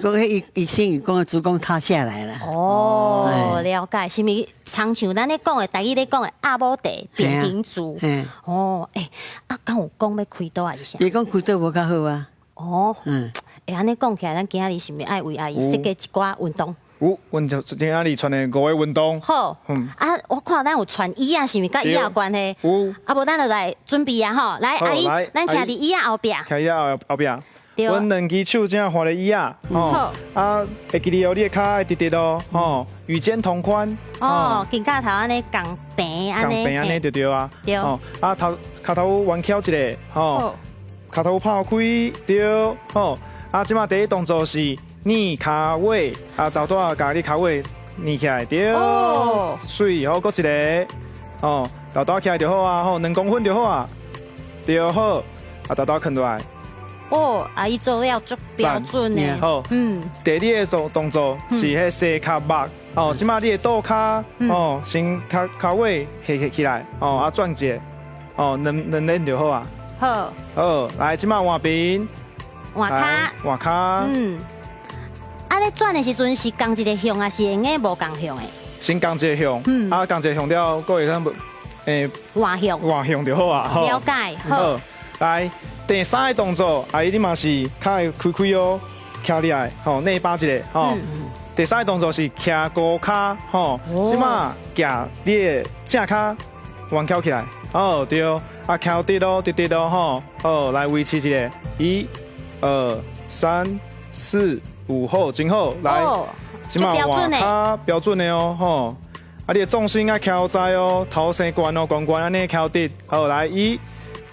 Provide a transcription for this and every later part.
讲迄医生伊讲子宫塌下来了。哦，了解，是咪常像咱咧讲的，台语咧讲的阿母茶扁平足。哦，敢有讲要开刀还是啥？伊讲开刀无较好啊。哦，安尼讲起来，咱今仔日是毋是爱为阿姨设计一寡运动？有，阮就今仔日传的5个运动。好，我看咱有传椅啊，是毋是甲椅啊有关系？有。无咱就来准备啊吼，来阿姨，咱徛伫椅啊后壁。徛椅啊后壁。阮两只手正画咧椅啊，会记得哦，你的脚会直直哦，与肩同宽。肩胛头安尼共平安尼。共平安尼就对啊。对。脚头弯翘一下，脚头抛开，对，即马第一动作是捏骹尾，豆豆甲你骹尾捏起来，对。水，好，搁一个，豆豆起来就好啊，2公分就好啊，对，好，豆豆放落来。阿姨做了足标准的。好，第二个动作是迄洗脚目，即马你的倒脚，先脚尾起来，转一下，两轮就好啊。好，来，即马换边，换脚，咧转的时阵是共一个向啊，是用的无共向的？先共一个向，共一个向了，各会看换向就好啊。了解，好，来。第3个动作，阿姨你嘛是脚会开开哦，徛起来，内八一下，第3个动作是徛高脚，即马夹你的正脚弯翘起来，对，翘直哦，直直哦，来维持一下，1、2、3、4、5，好，真好，来，即马换脚标准的哦，你的重心要翘在哦，头先悬哦，悬安尼翘直，好，来1、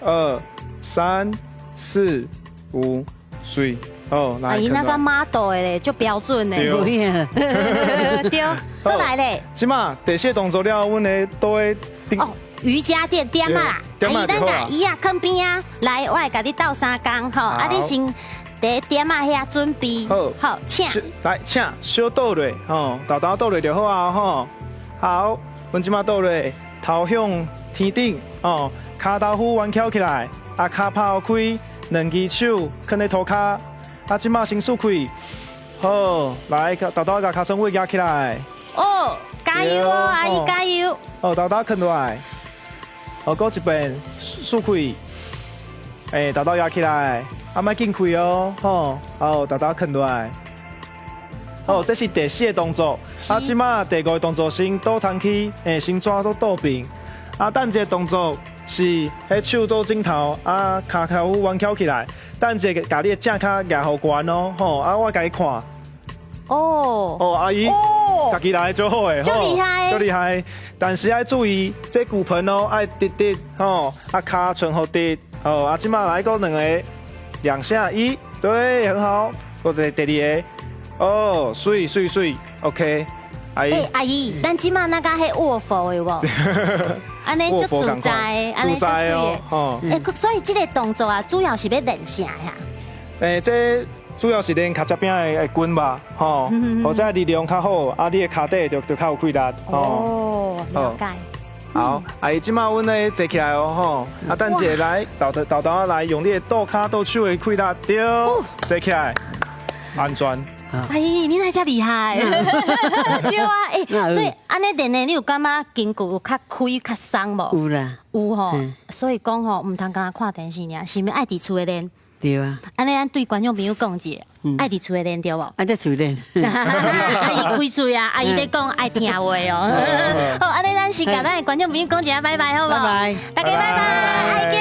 2、3、4、5，水，来。阿姨那个 model 的咧，足标准的。对，都来咧。即马第4个动作了，阮的倒的。瑜伽垫点啊！阿姨，咱甲椅啊放边啊，来，我会甲你斗3工吼，你先第一点啊遐准备。好，请。来，请小倒落，豆豆倒落就好啊，好，阮即马倒落，头向天顶，骹豆腐弯翘起来。脚抛开，2只手放在涂骹，即马先竖开，好，来，豆豆甲脚伸尾夹起来。加油哦，阿姨加油！豆豆放落来，搁一遍竖开，豆豆压起来，莫紧开哦，豆豆放落来。这是第4个动作，即马第5个动作先倒弹起，先抓到倒平，等一个动作。是，迄手倒枕头，骹头弯翘起来，等者甲你的正脚举好悬哦，我甲你看。阿姨，家己来做好诶，足厉害，足厉害。但是要注意，这骨盆哦，爱直直，骹寸好直，即马来个2个2下，1，对，很好。我第2个，水 ，OK。阿姨，咱即马那个迄卧佛有无？安尼足自在，安尼足水的。所以这个动作啊，主要是要练啥呀？这主要是练脚趾边的筋吧，或者力量较好，你的脚底就较有气力。了解。好，阿姨，即马阮来坐起来哦，等者来豆豆来用你的倒脚倒手的气力，对，坐起来，安全。阿姨，你那遮厉害，对啊，所以安尼练的，你有感觉筋骨有较开较松无？有啦，有吼，所以讲吼，唔通干看电视尔，是咪爱伫厝的练？对啊。安尼咱对观众朋友讲者，爱伫厝的练对无？在厝练。阿姨开嘴啊，阿姨在讲爱听话哦。好，安尼咱先甲咱的观众朋友讲一下拜拜，好无？拜拜，大家拜拜，爱